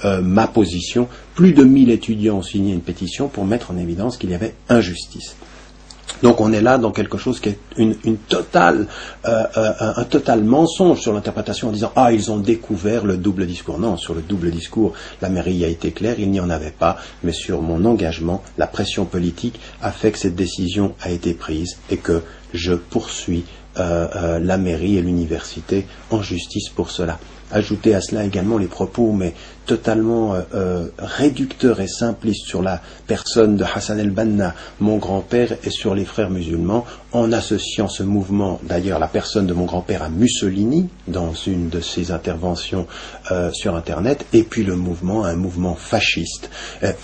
ma position. Plus de 1000 étudiants ont signé une pétition pour mettre en évidence qu'il y avait injustice. Donc on est là dans quelque chose qui est un total mensonge sur l'interprétation en disant « Ah, ils ont découvert le double discours ». Non, sur le double discours, la mairie a été claire, il n'y en avait pas, mais sur mon engagement, la pression politique a fait que cette décision a été prise et que je poursuis la mairie et l'université en justice pour cela. Ajouter à cela également les propos, mais totalement réducteurs et simplistes sur la personne de Hassan el-Banna, mon grand-père, et sur les frères musulmans, en associant ce mouvement, d'ailleurs la personne de mon grand-père à Mussolini, dans une de ses interventions sur Internet, et puis le mouvement à un mouvement fasciste,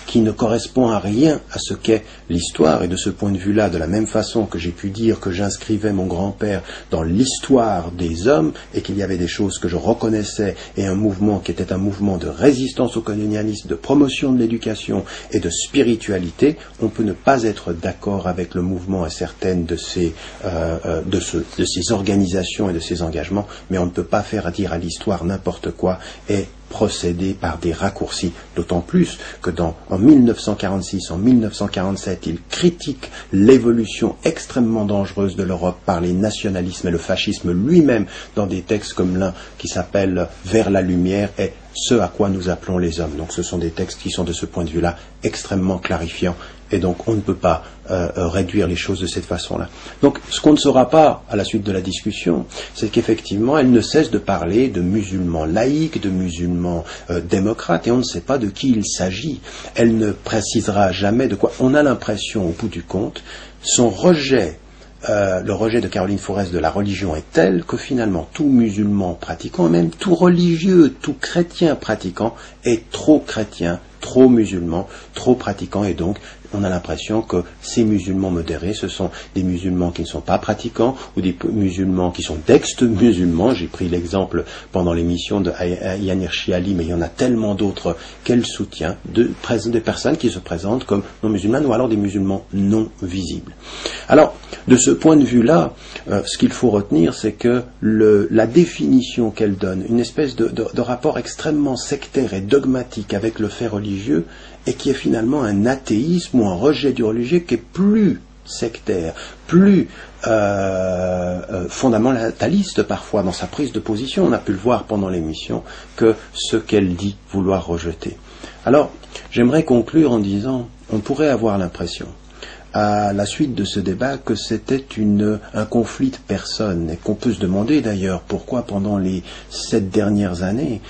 qui ne correspond à rien à ce qu'est l'histoire, et de ce point de vue-là, de la même façon que j'ai pu dire que j'inscrivais mon grand-père dans l'histoire des hommes, et qu'il y avait des choses que je reconnaissais, et un mouvement qui était un mouvement de résistance au colonialisme, de promotion de l'éducation et de spiritualité, on peut ne pas être d'accord avec le mouvement et certaines de ces organisations et de ces engagements, mais on ne peut pas faire dire à l'histoire n'importe quoi et procéder par des raccourcis, d'autant plus que en 1946, en 1947, il critique l'évolution extrêmement dangereuse de l'Europe par les nationalismes et le fascisme lui-même dans des textes comme l'un qui s'appelle « Vers la lumière » et « Ce à quoi nous appelons les hommes ». Donc ce sont des textes qui sont de ce point de vue-là extrêmement clarifiants. Et donc on ne peut pas réduire les choses de cette façon-là. Donc ce qu'on ne saura pas à la suite de la discussion, c'est qu'effectivement elle ne cesse de parler de musulmans laïcs, de musulmans démocrates, et on ne sait pas de qui il s'agit. Elle ne précisera jamais de quoi. On a l'impression, au bout du compte, son rejet, le rejet de Caroline Fourest de la religion est tel que finalement tout musulman pratiquant, même tout religieux, tout chrétien pratiquant est trop chrétien, trop musulman, trop pratiquant, et donc on a l'impression que ces musulmans modérés, ce sont des musulmans qui ne sont pas pratiquants ou des musulmans qui sont d'ex-musulmans. J'ai pris l'exemple pendant l'émission de Yanir Chiali, mais il y en a tellement d'autres qu'elle soutient, des personnes qui se présentent comme non musulmanes ou alors des musulmans non visibles. Alors, de ce point de vue-là, ce qu'il faut retenir, c'est que la définition qu'elle donne, une espèce de rapport extrêmement sectaire et dogmatique avec le fait religieux, et qui est finalement un athéisme ou un rejet du religieux qui est plus sectaire, plus fondamentaliste parfois dans sa prise de position, on a pu le voir pendant l'émission, que ce qu'elle dit vouloir rejeter. Alors, j'aimerais conclure en disant, on pourrait avoir l'impression, à la suite de ce débat, que c'était un conflit de personnes, et qu'on peut se demander d'ailleurs pourquoi pendant les 7 dernières années,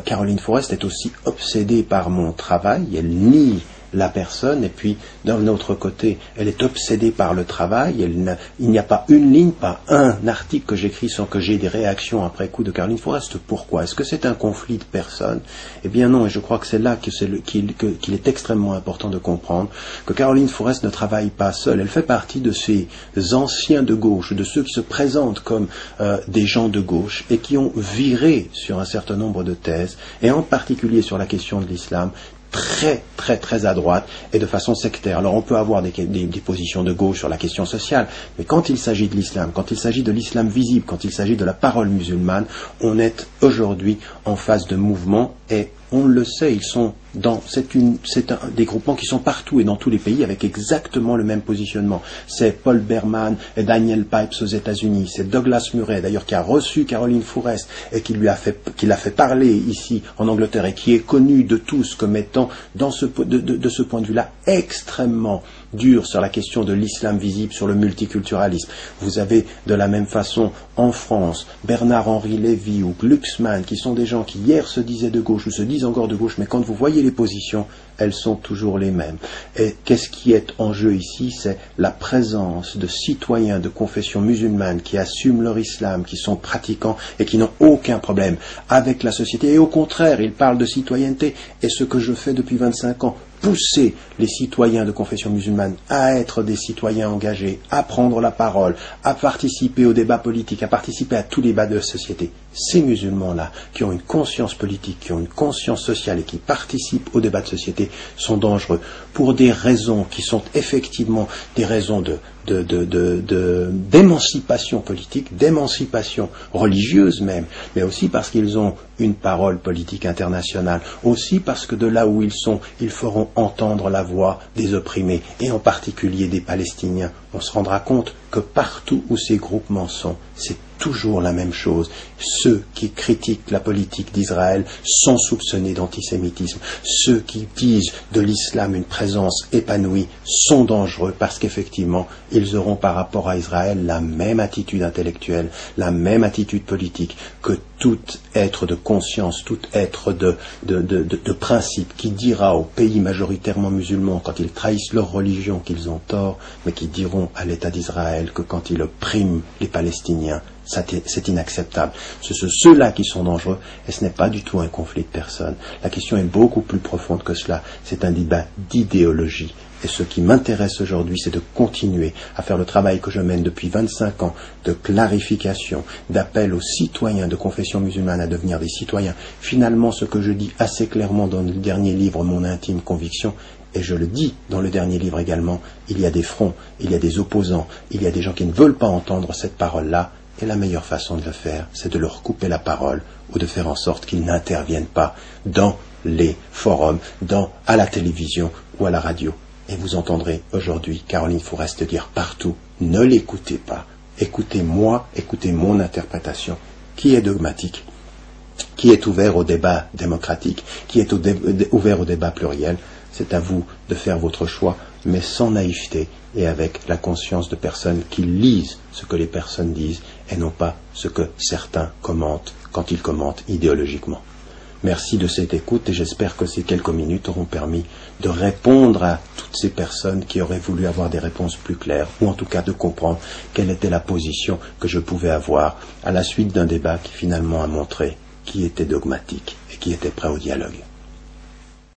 Caroline Fourest est aussi obsédée par mon travail, elle nie la personne, et puis d'un autre côté, elle est obsédée par le travail, il n'y a pas une ligne, pas un article que j'écris sans que j'ai des réactions après coup de Caroline Fourest. Pourquoi? Est-ce que c'est un conflit de personnes? Eh bien non, et je crois que c'est là qu'il est extrêmement important de comprendre que Caroline Fourest ne travaille pas seule, elle fait partie de ces anciens de gauche, de ceux qui se présentent comme des gens de gauche et qui ont viré sur un certain nombre de thèses, et en particulier sur la question de l'islam, très très très à droite et de façon sectaire. Alors on peut avoir des positions de gauche sur la question sociale, mais quand il s'agit de l'islam, quand il s'agit de l'islam visible, quand il s'agit de la parole musulmane, on est aujourd'hui en phase de mouvement, et on le sait, c'est des groupements qui sont partout et dans tous les pays avec exactement le même positionnement. C'est Paul Berman et Daniel Pipes aux États-Unis, c'est Douglas Murray d'ailleurs qui a reçu Caroline Fourest et qui l'a fait parler ici en Angleterre, et qui est connu de tous comme étant de ce point de vue-là extrêmement dur sur la question de l'islam visible, sur le multiculturalisme. Vous avez de la même façon en France Bernard-Henri Lévy ou Glucksmann, qui sont des gens qui hier se disaient de gauche ou se disent encore de gauche, mais quand vous voyez les positions, elles sont toujours les mêmes. Et qu'est-ce qui est en jeu ici? C'est la présence de citoyens de confession musulmane qui assument leur islam, qui sont pratiquants et qui n'ont aucun problème avec la société. Et au contraire, ils parlent de citoyenneté. Et ce que je fais depuis 25 ans, pousser les citoyens de confession musulmane à être des citoyens engagés, à prendre la parole, à participer au débat politique, à participer à tous les débats de la société. ces musulmans-là, qui ont une conscience politique, qui ont une conscience sociale et qui participent au débat de société, sont dangereux pour des raisons qui sont effectivement des raisons d'émancipation politique, d'émancipation religieuse même, mais aussi parce qu'ils ont une parole politique internationale, aussi parce que de là où ils sont, ils feront entendre la voix des opprimés, et en particulier des Palestiniens. On se rendra compte que partout où ces groupements sont, c'est toujours la même chose. Ceux qui critiquent la politique d'Israël sont soupçonnés d'antisémitisme. Ceux qui disent de l'islam une présence épanouie sont dangereux parce qu'effectivement, ils auront par rapport à Israël la même attitude intellectuelle, la même attitude politique que tout être de conscience, tout être de principe qui dira aux pays majoritairement musulmans quand ils trahissent leur religion qu'ils ont tort, mais qui diront à l'État d'Israël que quand il opprime les Palestiniens, c'est inacceptable. Ce sont ceux-là qui sont dangereux et ce n'est pas du tout un conflit de personnes. La question est beaucoup plus profonde que cela. C'est un débat d'idéologie. Et ce qui m'intéresse aujourd'hui, c'est de continuer à faire le travail que je mène depuis 25 ans de clarification, d'appel aux citoyens de confession musulmane à devenir des citoyens. Finalement, ce que je dis assez clairement dans le dernier livre, Mon intime conviction, et je le dis dans le dernier livre également, il y a des fronts, il y a des opposants, il y a des gens qui ne veulent pas entendre cette parole-là, et la meilleure façon de le faire, c'est de leur couper la parole ou de faire en sorte qu'ils n'interviennent pas dans les forums, à la télévision ou à la radio. Et vous entendrez aujourd'hui Caroline Fourest dire partout, ne l'écoutez pas, écoutez-moi, écoutez mon interprétation, qui est dogmatique, qui est ouvert au débat démocratique, qui est ouvert au débat pluriel. C'est à vous de faire votre choix, mais sans naïveté et avec la conscience de personnes qui lisent ce que les personnes disent et non pas ce que certains commentent quand ils commentent idéologiquement. Merci de cette écoute et j'espère que ces quelques minutes auront permis de répondre à toutes ces personnes qui auraient voulu avoir des réponses plus claires ou en tout cas de comprendre quelle était la position que je pouvais avoir à la suite d'un débat qui finalement a montré qui était dogmatique et qui était prêt au dialogue.